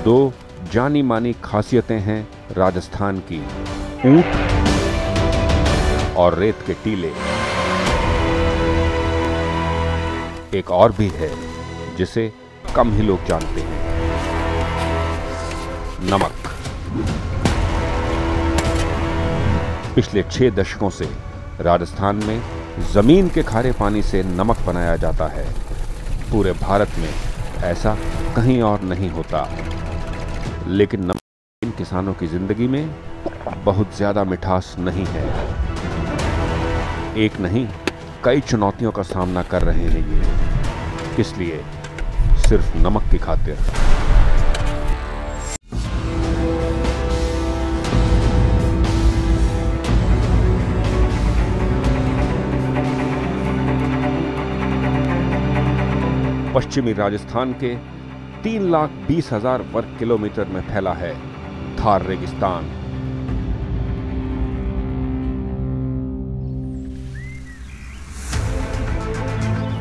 दो जानी मानी खासियतें हैं राजस्थान की, ऊंट और रेत के टीले। एक और भी है जिसे कम ही लोग जानते हैं, नमक। पिछले 6 दशकों से राजस्थान में जमीन के खारे पानी से नमक बनाया जाता है। पूरे भारत में ऐसा कहीं और नहीं होता। लेकिन नमक इन किसानों की जिंदगी में बहुत ज्यादा मिठास नहीं है। एक नहीं, कई चुनौतियों का सामना कर रहे हैं ये। किस लिए? सिर्फ नमक की खातिर। पश्चिमी राजस्थान के 3,20,000 वर्ग किलोमीटर में फैला है थार रेगिस्तान।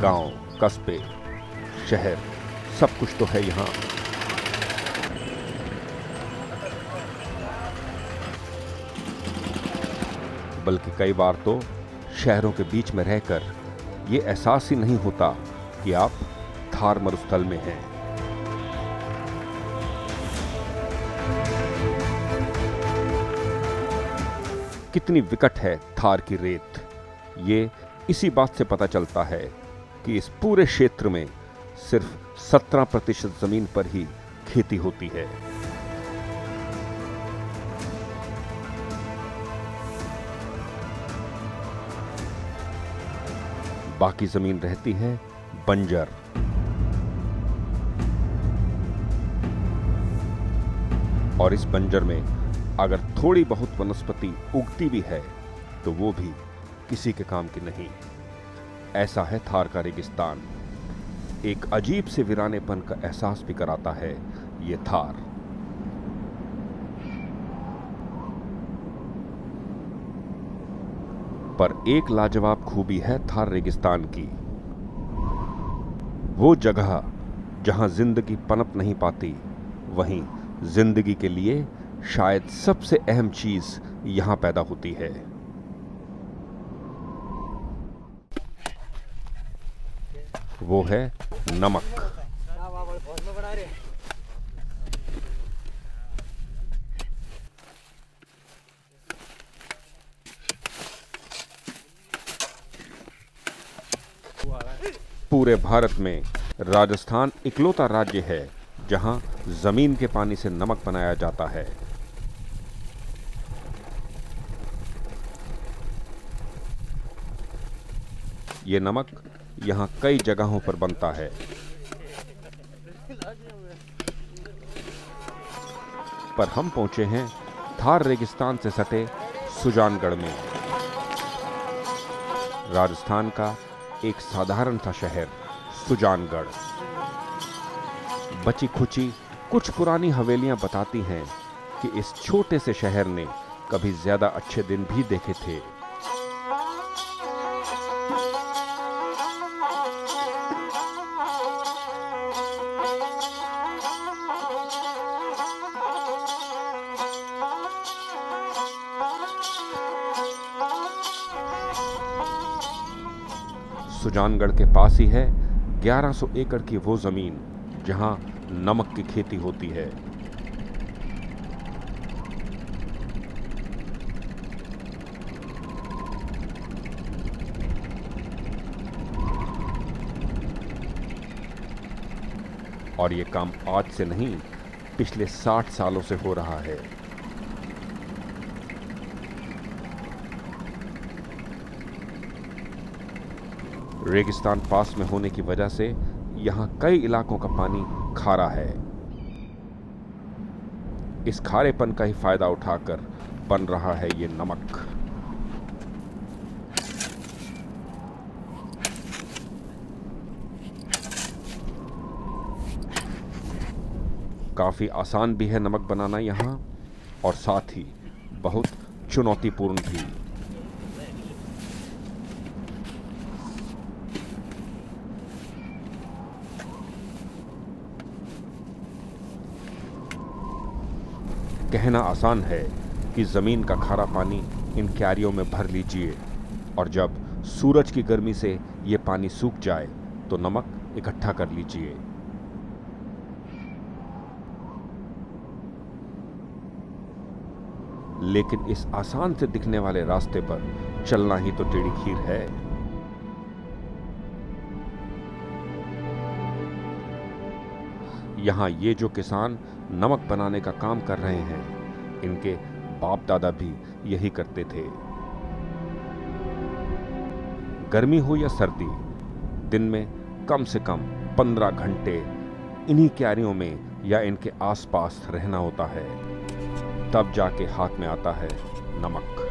गांव, कस्बे, शहर, सब कुछ तो है यहां। बल्कि कई बार तो शहरों के बीच में रहकर यह एहसास ही नहीं होता कि आप थार मरुस्थल में हैं। कितनी विकट है थार की रेत, ये इसी बात से पता चलता है कि इस पूरे क्षेत्र में सिर्फ 17% जमीन पर ही खेती होती है। बाकी जमीन रहती है बंजर। और इस बंजर में अगर थोड़ी बहुत वनस्पति उगती भी है तो वो भी किसी के काम की नहीं। ऐसा है थार का रेगिस्तान। एक अजीब से वीरानेपन का एहसास भी कराता है ये थार। पर एक लाजवाब खूबी है थार रेगिस्तान की। वो जगह जहां जिंदगी पनप नहीं पाती, वहीं जिंदगी के लिए शायद सबसे अहम चीज यहां पैदा होती है। वो है नमक। पूरे भारत में राजस्थान इकलौता राज्य है जहां जमीन के पानी से नमक बनाया जाता है। ये नमक यहां कई जगहों पर बनता है। पर हम पहुंचे हैं थार रेगिस्तान से सटे सुजानगढ़ में। राजस्थान का एक साधारण सा शहर सुजानगढ़। बची खुची कुछ पुरानी हवेलियां बताती हैं कि इस छोटे से शहर ने कभी ज्यादा अच्छे दिन भी देखे थे। सुजानगढ़ के पास ही है 1100 एकड़ की वो जमीन जहां नमक की खेती होती है। और ये काम आज से नहीं, पिछले 60 सालों से हो रहा है। रेगिस्तान पास में होने की वजह से यहां कई इलाकों का पानी खारा है। इस खारेपन का ही फायदा उठाकर बन रहा है ये नमक। काफी आसान भी है नमक बनाना यहां, और साथ ही बहुत चुनौतीपूर्ण भी। कहना आसान है कि ज़मीन का खारा पानी इन क्यारियों में भर लीजिए और जब सूरज की गर्मी से ये पानी सूख जाए तो नमक इकट्ठा कर लीजिए। लेकिन इस आसान से दिखने वाले रास्ते पर चलना ही तो टेढ़ी खीर है। यहां ये जो किसान नमक बनाने का काम कर रहे हैं, इनके बाप दादा भी यही करते थे। गर्मी हो या सर्दी, दिन में कम से कम 15 घंटे इन्हीं क्यारियों में या इनके आसपास रहना होता है, तब जाके हाथ में आता है नमक।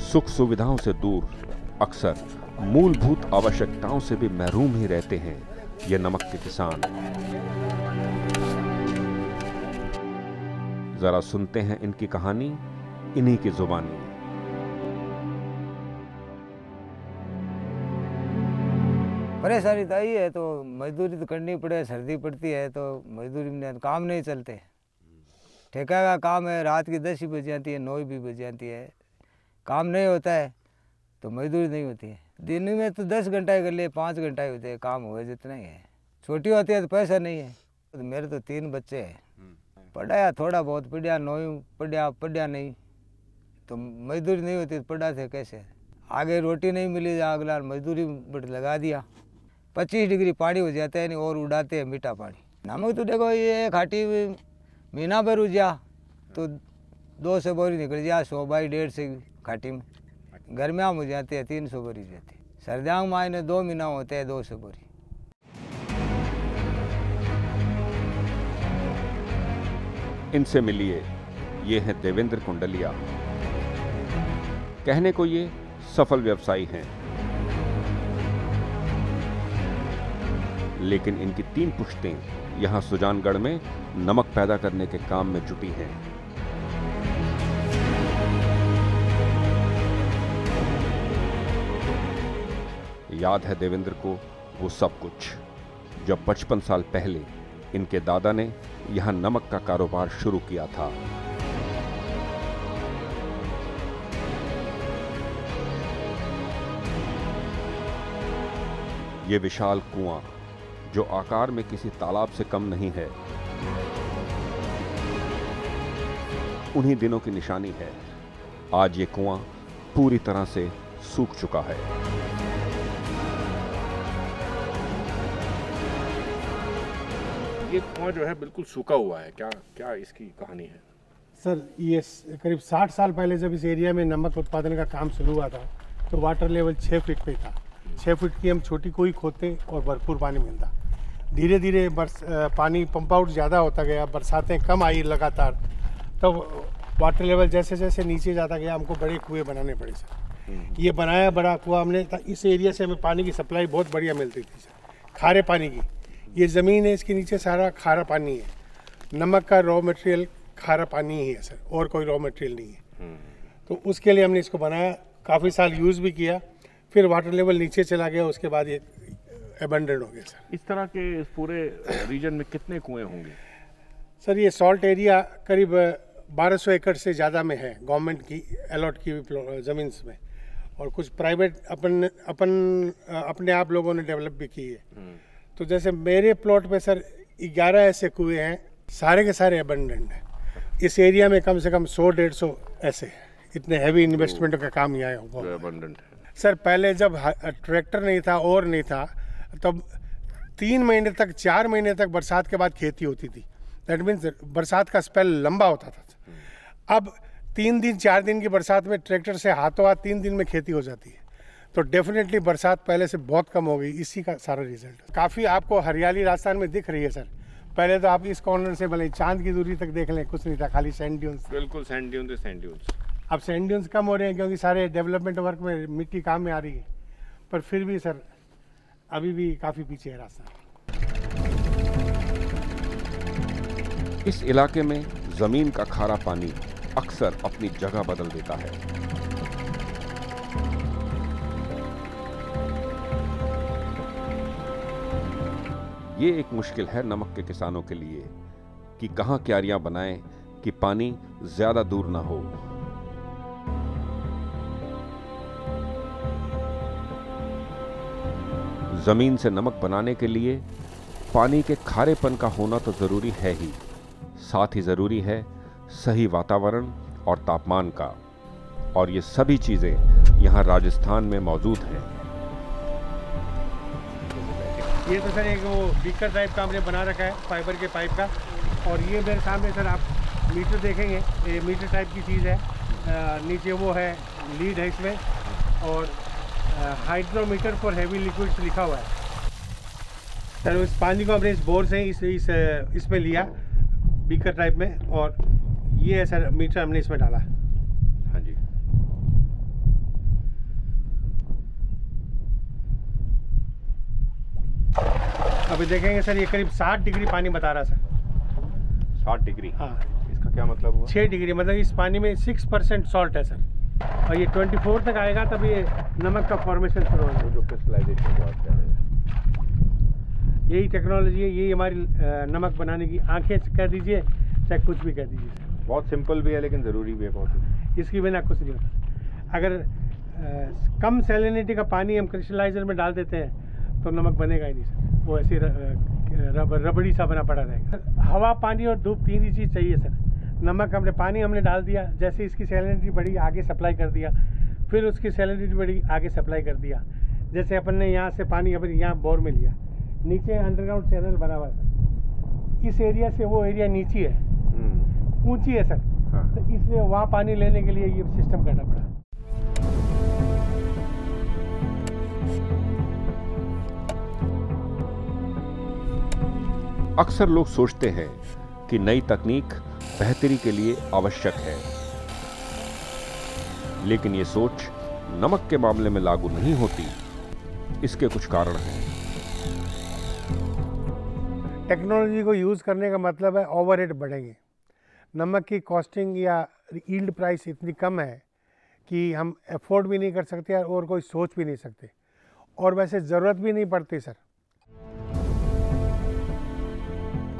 सुख सुविधाओं से दूर, अक्सर मूलभूत आवश्यकताओं से भी महरूम ही रहते हैं ये नमक के किसान। जरा सुनते हैं इनकी कहानी इन्हीं की जुबानी। परेशानी तो आई है, तो मजदूरी तो करनी पड़े, सर्दी पड़ती है तो मजदूरी में काम नहीं चलते। ठेका का काम है, रात की 10 ही बज जाती है, 9 भी बज जाती है, काम नहीं होता है तो मजदूरी नहीं होती है। दिन में तो 10 घंटा ही कर लिए, 5 घंटा ही होते हैं, काम हुए जितना ही है। छोटी होती है तो पैसा नहीं है। तो मेरे तो 3 बच्चे हैं, पढ़ाया थोड़ा बहुत, पढ़िया 9 पढ़िया नहीं तो मजदूरी नहीं होती तो पढ़ा थे कैसे। आगे रोटी नहीं मिली, अगला मजदूरी बट लगा दिया। 25 डिग्री पानी हो जाता है नहीं, और उड़ाते हैं मीठा पानी। नमक तो देखो ये खाटी महीना भर उजा तो 200 बोरी निकल जा, 100 बाई 150 से खाटी में। गर्मियाँ में हो जाती है 300 बोरी जाती है। सर्दियों में आए 2 महीना होते हैं 200 बोरी। इनसे मिलिए, ये हैं देवेंद्र कुंडलिया। कहने को ये सफल व्यवसायी हैं, लेकिन इनकी 3 पुश्तें यहां सुजानगढ़ में नमक पैदा करने के काम में जुटी हैं। याद है देवेंद्र को वो सब कुछ, जब 55 साल पहले इनके दादा ने यहां नमक का कारोबार शुरू किया था। ये विशाल कुआं, जो आकार में किसी तालाब से कम नहीं है, उन्हीं दिनों की निशानी है। आज ये कुआं पूरी तरह से सूख चुका है। ये कुआं जो है बिल्कुल सूखा हुआ है, क्या इसकी कहानी है? सर, ये करीब 60 साल पहले जब इस एरिया में नमक उत्पादन का काम शुरू हुआ था तो वाटर लेवल 6 फीट पे था। 6 फीट की हम छोटी कुएं खोदते और भरपूर पानी मिलता। धीरे धीरे पानी पंप आउट ज़्यादा होता गया, बरसातें कम आई लगातार, तब वाटर लेवल जैसे जैसे नीचे जाता गया, हमको बड़े कुएँ बनाने पड़े सर। ये बनाया बड़ा कुआं हमने, इस एरिया से हमें पानी की सप्लाई बहुत बढ़िया मिलती थी सर, खारे पानी की। ये ज़मीन है, इसके नीचे सारा खारा पानी है। नमक का रॉ मटेरियल खारा पानी ही है सर, और कोई रॉ मटेरियल नहीं है। तो उसके लिए हमने इसको बनाया, काफ़ी साल यूज़ भी किया, फिर वाटर लेवल नीचे चला गया, उसके बाद ये अबंडन हो गया सर। इस तरह के इस पूरे रीजन में कितने कुएं होंगे? सर, ये सॉल्ट एरिया करीब 1200 एकड़ से ज़्यादा में है, गवर्नमेंट की अलॉट की हुई ज़मीन में, और कुछ प्राइवेट अपने आप लोगों ने डेवलप भी की है। तो जैसे मेरे प्लॉट पे सर 11 ऐसे कुएं हैं, सारे के सारे अबंडेंट हैं। इस एरिया में कम से कम 100-150 ऐसे हैं। इतने हैवी इन्वेस्टमेंट का काम यहाँ हुआ अबंडेंट है सर। पहले जब ट्रैक्टर नहीं था और नहीं था, तब 3 महीने तक 4 महीने तक बरसात के बाद खेती होती थी। दैट मीन्स बरसात का स्पेल लंबा होता था। अब 3 दिन 4 दिन की बरसात में ट्रैक्टर से हाथों हाथ 3 दिन में खेती हो जाती है। तो डेफिनेटली बरसात पहले से बहुत कम हो गई, इसी का सारा रिजल्ट। काफ़ी आपको हरियाली राजस्थान में दिख रही है सर। पहले तो आप इस कॉर्नर से भले चांद की दूरी तक देख लें, कुछ नहीं था, खाली सैंड ड्यून्स। बिल्कुल सैंड ड्यून्स। अब सैंड ड्यून्स कम हो रहे हैं क्योंकि सारे डेवलपमेंट वर्क में मिट्टी काम में आ रही है, पर फिर भी सर अभी भी काफ़ी पीछे है राजस्थान। इस इलाके में जमीन का खारा पानी अक्सर अपनी जगह बदल देता है। ये एक मुश्किल है नमक के किसानों के लिए कि कहां क्यारियां बनाएं कि पानी ज्यादा दूर ना हो। जमीन से नमक बनाने के लिए पानी के खारेपन का होना तो जरूरी है ही, साथ ही जरूरी है सही वातावरण और तापमान का, और ये सभी चीजें यहाँ राजस्थान में मौजूद हैं। ये तो सर एक वो बीकर टाइप का हमने बना रखा है फाइबर के पाइप का, और ये मेरे सामने सर आप मीटर देखेंगे, ये मीटर टाइप की चीज़ है। नीचे वो है लीड है इसमें, और हाइड्रोमीटर फॉर हैवी लिक्विड्स लिखा हुआ है। सर उस पानी को हमने इस बोर से इसमें लिया बीकर टाइप में, और ये है सर मीटर हमने इसमें डाला। हाँ जी। अभी देखेंगे सर ये करीब 60 डिग्री पानी बता रहा सर। 60 डिग्री? हाँ। इसका क्या मतलब हुआ? 6 डिग्री, मतलब इस पानी में 6% सॉल्ट है सर, और ये 24 तक आएगा तब ये नमक का फॉर्मेशन शुरू होगा। जो क्रिस्टलाइजेशन की बात कर रहे हैं, यही टेक्नोलॉजी है, यही हमारी नमक बनाने की आंखें कह दीजिए, चाहे कुछ भी कह दीजिए सर। बहुत सिंपल भी है लेकिन ज़रूरी भी है बहुत। इसकी बिना कुछ नहीं होता। अगर कम सैलिनिटी का पानी हम क्रिस्टलाइजर में डाल देते हैं तो नमक बनेगा ही नहीं सर, वो ऐसे रबड़ी सा बना पड़ा रहेगा। हवा, पानी और धूप, तीन ही चीज़ चाहिए सर। नमक हमने डाल दिया, जैसे इसकी सैलिनिटी बढ़ी आगे सप्लाई कर दिया, फिर उसकी सैलिनिटी बढ़ी आगे सप्लाई कर दिया। जैसे अपन ने यहाँ से पानी अभी यहाँ बोर में लिया, नीचे अंडरग्राउंड चैनल बना हुआ है सर, इस एरिया से वो एरिया नीची है, ऊंची है सर। हाँ। तो इसलिए वहाँ पानी लेने के लिए ये सिस्टम करना पड़ा। अक्सर लोग सोचते हैं कि नई तकनीक बेहतरी के लिए आवश्यक है, लेकिन ये सोच नमक के मामले में लागू नहीं होती। इसके कुछ कारण हैं। टेक्नोलॉजी को यूज़ करने का मतलब है ओवरहेड बढ़ेंगे। नमक की कॉस्टिंग या यील्ड प्राइस इतनी कम है कि हम अफोर्ड भी नहीं कर सकते और कोई सोच भी नहीं सकते, और वैसे ज़रूरत भी नहीं पड़ती सर।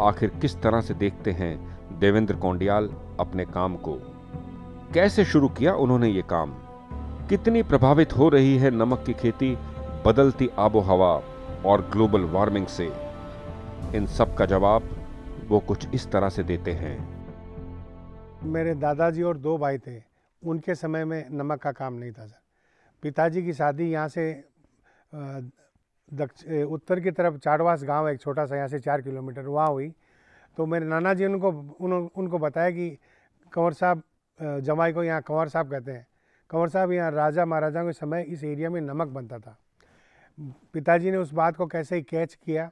आखिर किस तरह से देखते हैं देवेंद्र कौंडियाल अपने काम को? कैसे शुरू किया उन्होंने ये काम? कितनी प्रभावित हो रही है नमक की खेती बदलती आबो हवा और ग्लोबल वार्मिंग से? इन सब का जवाब वो कुछ इस तरह से देते हैं। मेरे दादाजी और 2 भाई थे, उनके समय में नमक का काम नहीं था सर। पिताजी की शादी यहाँ से उत्तर की तरफ चाड़वास गांव है एक छोटा सा, यहाँ से 4 किलोमीटर, वहाँ हुई। तो मेरे नाना जी उनको बताया कि कंवर साहब, जमाई को यहाँ कंवर साहब कहते हैं, कंवर साहब यहाँ राजा महाराजाओं के समय इस एरिया में नमक बनता था। पिताजी ने उस बात को कैसे ही कैच किया,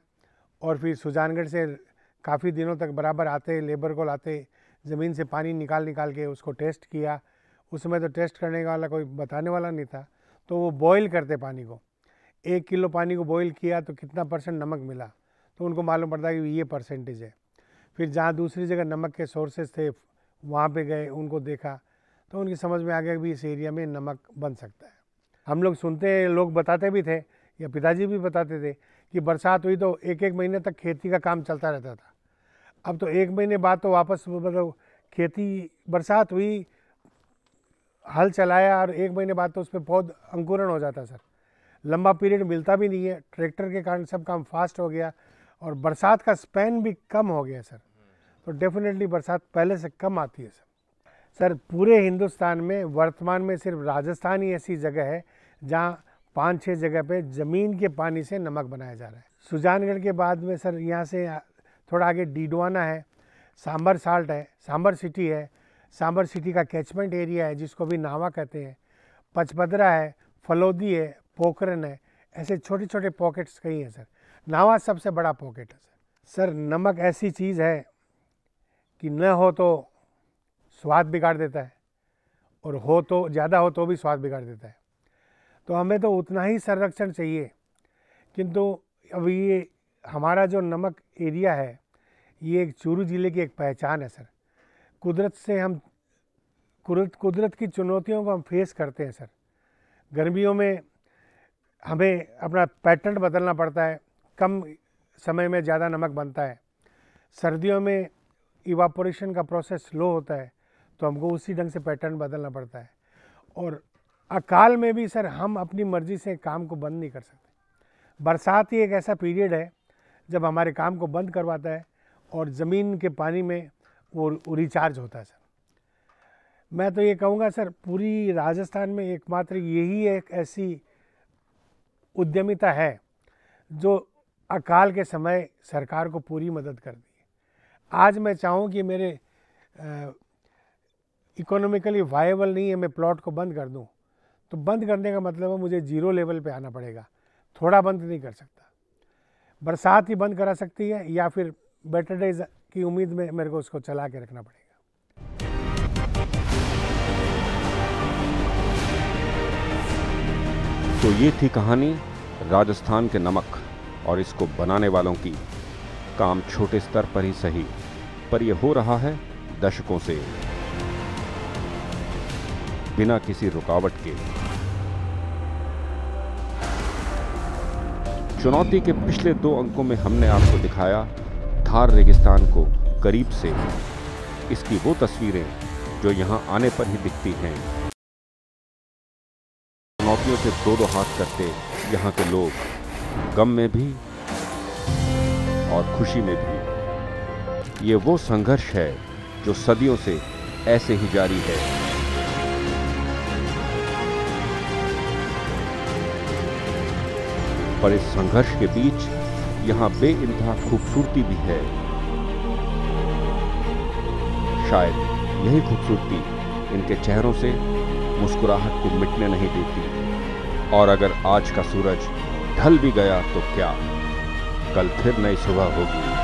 और फिर सुजानगढ़ से काफ़ी दिनों तक बराबर आते, लेबर को लाते, ज़मीन से पानी निकाल के उसको टेस्ट किया। उस समय तो टेस्ट करने वाला कोई बताने वाला नहीं था, तो वो बॉईल करते पानी को। 1 किलो पानी को बॉईल किया तो कितना % नमक मिला, तो उनको मालूम पड़ता कि ये % है। फिर जहाँ दूसरी जगह नमक के सोर्सेज थे वहाँ पे गए, उनको देखा, तो उनकी समझ में आ गया कि भी इस एरिया में नमक बन सकता है। हम लोग सुनते, लोग बताते भी थे, या पिताजी भी बताते थे कि बरसात हुई तो 1-1 महीने तक खेती का काम चलता रहता था। अब तो 1 महीने बाद तो वापस, मतलब खेती, बरसात हुई, हल चलाया और 1 महीने बाद तो उस पर पौध अंकुरण हो जाता सर। लंबा पीरियड मिलता भी नहीं है, ट्रैक्टर के कारण सब काम फास्ट हो गया, और बरसात का स्पैन भी कम हो गया सर। तो डेफिनेटली बरसात पहले से कम आती है सर। पूरे हिंदुस्तान में वर्तमान में सिर्फ राजस्थान ही ऐसी जगह है जहाँ 5-6 जगह पे ज़मीन के पानी से नमक बनाया जा रहा है। सुजानगढ़ के बाद में सर यहाँ से थोड़ा आगे डीडवाना है, सांबर साल्ट है, सांबर सिटी है, सांबर सिटी का कैचमेंट एरिया है जिसको भी नावा कहते हैं, पचपदरा है, फलोदी है, पोखरन है, ऐसे छोटे छोटे पॉकेट्स कई हैं सर। नावा सबसे बड़ा पॉकेट है सर। नमक ऐसी चीज़ है कि न हो तो स्वाद बिगाड़ देता है, और हो तो ज़्यादा हो तो भी स्वाद बिगाड़ देता है। तो हमें तो उतना ही संरक्षण चाहिए, किंतु अब ये हमारा जो नमक एरिया है, ये एक चूरू ज़िले की एक पहचान है सर। कुदरत की चुनौतियों को हम फेस करते हैं सर। गर्मियों में हमें अपना पैटर्न बदलना पड़ता है, कम समय में ज़्यादा नमक बनता है, सर्दियों में इवापोरेशन का प्रोसेस स्लो होता है, तो हमको उसी ढंग से पैटर्न बदलना पड़ता है। और अकाल में भी सर हम अपनी मर्ज़ी से काम को बंद नहीं कर सकते। बरसात ही एक ऐसा पीरियड है जब हमारे काम को बंद करवाता है और ज़मीन के पानी में वो रिचार्ज होता है। सर मैं तो ये कहूँगा सर, पूरी राजस्थान में एकमात्र यही एक ऐसी उद्यमिता है जो अकाल के समय सरकार को पूरी मदद कर दी है। आज मैं चाहूँ कि मेरे इकोनॉमिकली वायबल नहीं है, मैं प्लॉट को बंद कर दूँ, तो बंद करने का मतलब है मुझे जीरो लेवल पे आना पड़ेगा, थोड़ा बंद नहीं कर सकता। बरसात ही बंद करा सकती है या फिर बेटर डेज की उम्मीद में मेरे को उसको चला के रखना पड़ेगा। तो ये थी कहानी राजस्थान के नमक और इसको बनाने वालों की। काम छोटे स्तर पर ही सही, पर यह हो रहा है दशकों से, बिना किसी रुकावट के। चुनौती के पिछले 2 अंकों में हमने आपको दिखाया थार रेगिस्तान को करीब से, इसकी वो तस्वीरें जो यहां आने पर ही दिखती हैं। चुनौतियों से 2 हाथ करते यहाँ के लोग, गम में भी और खुशी में भी। ये वो संघर्ष है जो सदियों से ऐसे ही जारी है। पर इस संघर्ष के बीच यहाँ बेइंतहा खूबसूरती भी है। शायद यही खूबसूरती इनके चेहरों से मुस्कुराहट को मिटने नहीं देती। और अगर आज का सूरज ढल भी गया तो क्या, कल फिर नई सुबह होगी।